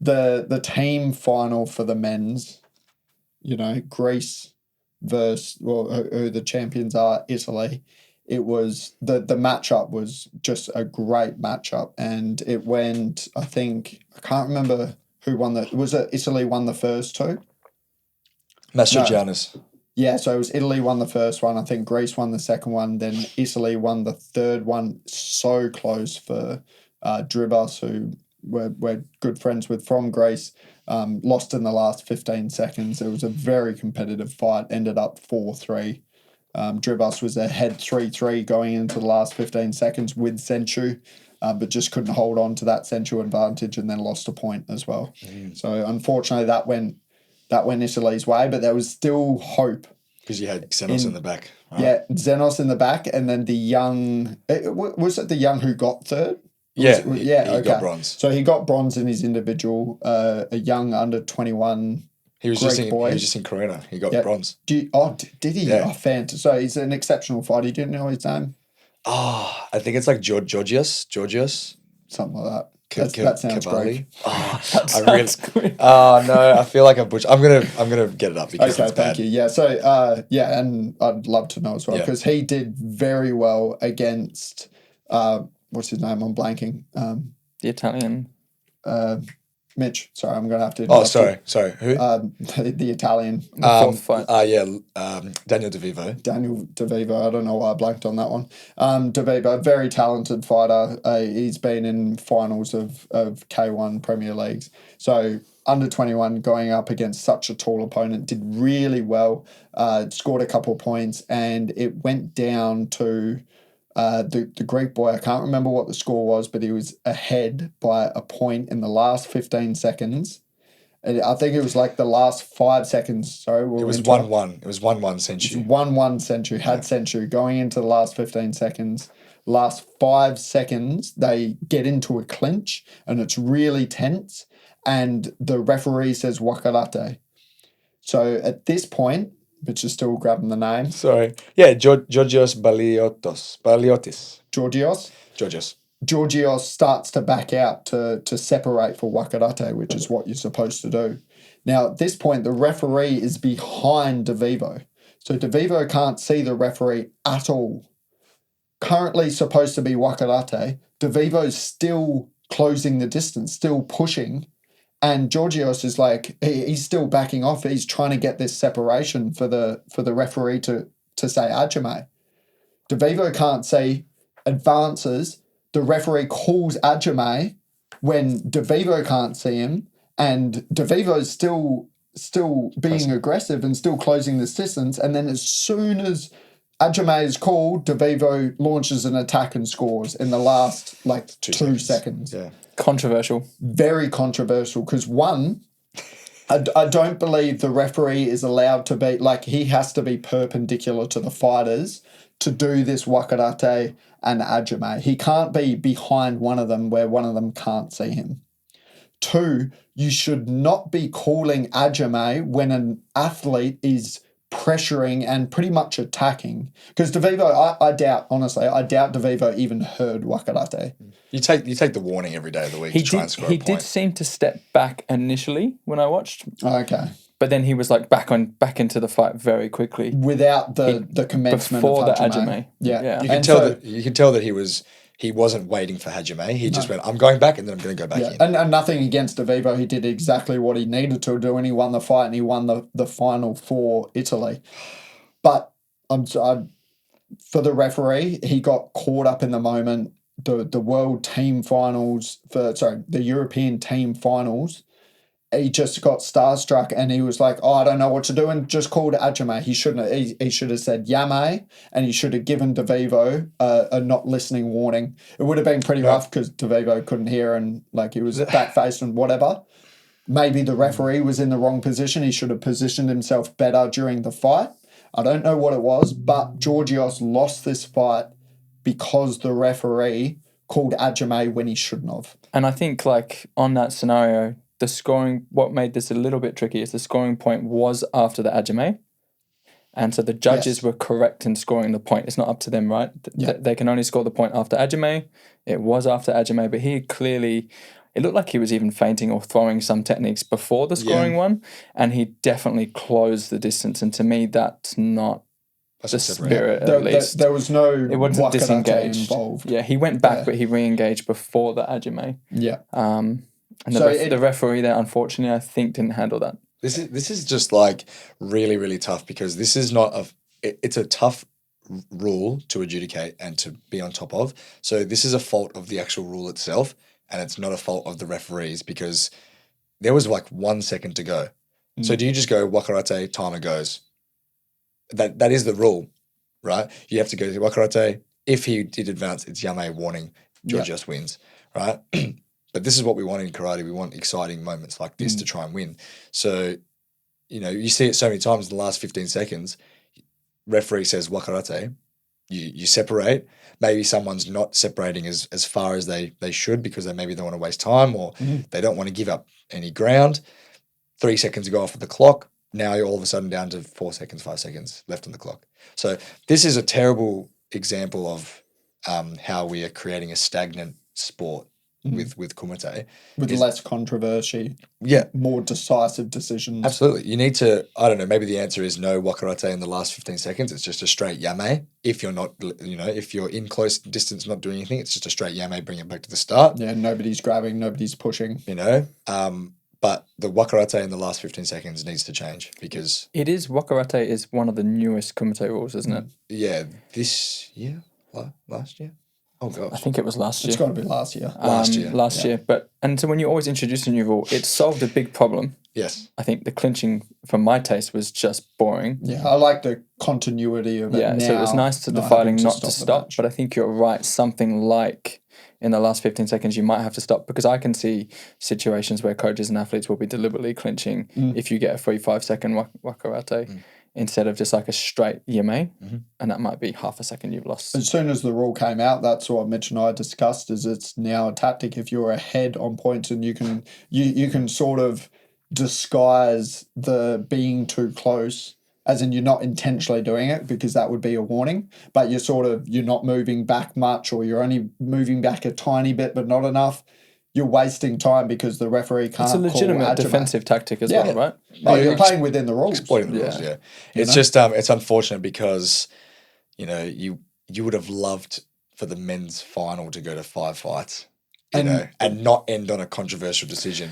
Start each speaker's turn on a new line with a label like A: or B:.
A: the team final for the men's, Greece versus, who the champions are, Italy. It was, the matchup was just a great matchup, and it went, I can't remember who won was it Italy won the first two?
B: Mastrigiannis.
A: No. Yeah, so it was Italy won the first one. I think Greece won the second one. Then Italy won the third one. So close for Dribas, who we're good friends with from Greece. Lost in the last 15 seconds. It was a very competitive fight. Ended up 4-3. Dribas was ahead 3-3 going into the last 15 seconds with Senchu, but just couldn't hold on to that Senchu advantage and then lost a point as well. So unfortunately that went Italy's way, but there was still hope.
B: Because you had Xenos in the back.
A: Right? Yeah, Xenos in the back, and then the young... Was it the young who got third?
B: He got bronze.
A: So he got bronze in his individual, a young under-21
B: He was just in Corona. He got bronze.
A: Did he? Yeah. Oh, fantastic. So he's an exceptional fighter. You didn't know his name?
B: Oh, I think it's like Georgios.
A: Something like that. That sounds great.
B: Great. Oh no, I feel like I'm butcher. I'm gonna get it up because it's bad.
A: Thank you. Yeah. So and I'd love to know as well because he did very well against what's his name? I'm blanking.
C: The Italian.
A: Mitch. Sorry, I'm gonna have to.
B: Oh, sorry. Who?
A: The Italian.
C: Fourth fight.
B: Daniel DeVivo.
A: I don't know why I blanked on that one. DeVivo, very talented fighter. He's been in finals of K1 Premier Leagues. So under 21 going up against such a tall opponent did really well. Scored a couple of points, and it went down to. The Greek boy, I can't remember what the score was, but he was ahead by a point in the last 15 seconds. And I think it was like the last 5 seconds. Sorry,
B: it was 1-1. It was 1-1 Senchu. 1-1
A: Senchu. Had Senchu going into the last 15 seconds. Last 5 seconds, they get into a clinch, and it's really tense. And the referee says Wakerete. So at this point, but you're still grabbing the name.
B: Sorry. Yeah, Georgios Baliotis.
A: Georgios starts to back out to separate for Wakerete, which is what you're supposed to do. Now, at this point, the referee is behind DeVivo. So DeVivo can't see the referee at all. Currently supposed to be Wakerete. DeVivo's still closing the distance, still pushing. And Georgios is like, he's still backing off. He's trying to get this separation for the referee to say Ajame. DeVivo can't see, advances. The referee calls Ajame when DeVivo can't see him. And DeVivo's still being aggressive and still closing this distance. And then as soon as Ajame is called, DeVivo launches an attack and scores in the last, 2 seconds.
B: Yeah.
C: Controversial.
A: Very controversial because, one, I don't believe the referee is allowed to be, he has to be perpendicular to the fighters to do this Wakerete and Ajame. He can't be behind one of them where one of them can't see him. 2, you should not be calling Ajame when an athlete is pressuring and pretty much attacking. Because DeVivo, I doubt DeVivo even heard Wakerete.
B: You take the warning every day of the week to try and score a point.
C: He did seem to step back initially when I watched.
A: Okay.
C: But then he was back into the fight very quickly.
A: Without the commencement
C: before
A: of
C: the Ajame.
A: Yeah.
B: You could tell that he wasn't waiting for Ajame. He just went, I'm going back, and then I'm going to go back in.
A: And nothing against DeVivo. He did exactly what he needed to do, and he won the fight, and he won the final for Italy. But for the referee, he got caught up in the moment. The world team finals, the European team finals, he just got starstruck and he was like, I don't know what to do, and just called Ajame. He shouldn't have. He should have said Yame, and he should have given DeVivo a not listening warning. It would have been pretty rough because DeVivo couldn't hear and he was back-faced and whatever. Maybe the referee was in the wrong position. He should have positioned himself better during the fight. I don't know what it was, but Georgios lost this fight because the referee called Ajame when he shouldn't have.
C: And I think on that scenario, the scoring, what made this a little bit tricky is the scoring point was after the Ajame. And so the judges were correct in scoring the point. It's not up to them, right? They can only score the point after Ajame. It was after Ajame, but he clearly, It looked like he was even feinting or throwing some techniques before the scoring one, and he definitely closed the distance. And to me, that's not
B: That's
C: the
B: not separate.
C: spirit, at least.
A: There was no
C: It wasn't
A: Wakerete
C: disengaged.
A: involved.
C: Yeah, he went back,
A: Yeah.
C: but he re-engaged before the Ajime.
A: Yeah.
C: And
A: So
C: the referee there, unfortunately, I think didn't handle that.
B: This is just like really, really tough because this is not it's a tough rule to adjudicate and to be on top of. So this is a fault of the actual rule itself, and it's not a fault of the referees because there was like 1 second to go. So do you just go Wakerete, timer goes? That is the rule, right? You have to go to Wakerete. If he did advance, it's Yame warning. George just wins, right? But this is what we want in karate. We want exciting moments like this to try and win. So, you see it so many times in the last 15 seconds. Referee says Wakerete. You separate. Maybe someone's not separating as far as they should because they maybe don't want to waste time or they don't want to give up any ground. 3 seconds to go off of the clock. Now you're all of a sudden down to 4 seconds, 5 seconds left on the clock. So this is a terrible example of how we are creating a stagnant sport with kumite.
A: With less controversy.
B: Yeah.
A: More decisive decisions.
B: Absolutely. You need to, I don't know, maybe the answer is no Wakerete in the last 15 seconds. It's just a straight yame. If you're not, if you're in close distance not doing anything, it's just a straight yame, bring it back to the start.
A: Yeah, nobody's grabbing, nobody's pushing.
B: But the Wakerete in the last 15 seconds needs to change because...
C: Wakerete is one of the newest kumite rules, isn't it?
B: Yeah, this year? Last year? Oh, gosh.
C: I think it was last year.
A: It's got to be last year.
C: Last year. And so when you always introduce a new rule, it solved a big problem.
B: Yes.
C: I think the clinching, from my taste, was just boring.
A: Yeah, I like the continuity of it.
C: Yeah,
A: now,
C: so it was nice to the
A: not
C: fighting
A: having
C: not to stop, but I think you're right. Something like in the last 15 seconds, you might have to stop because I can see situations where coaches and athletes will be deliberately clinching if you get a free 5 second Wakerete instead of just like a straight yame, and that might be half a second you've lost.
A: As soon as the rule came out, that's what Mitch and I discussed. Is it's now a tactic if you're ahead on points and you can sort of disguise the being too close, as in you're not intentionally doing it because that would be a warning, but you're not moving back much or you're only moving back a tiny bit but not enough. You're wasting time because the referee can't.
C: It's a legitimate defensive tactic as well, right?
A: Oh, you're playing within the rules.
B: Exploiting the rules, yeah. It's just it's unfortunate because you would have loved for the men's final to go to 5 fights, and not end on a controversial decision.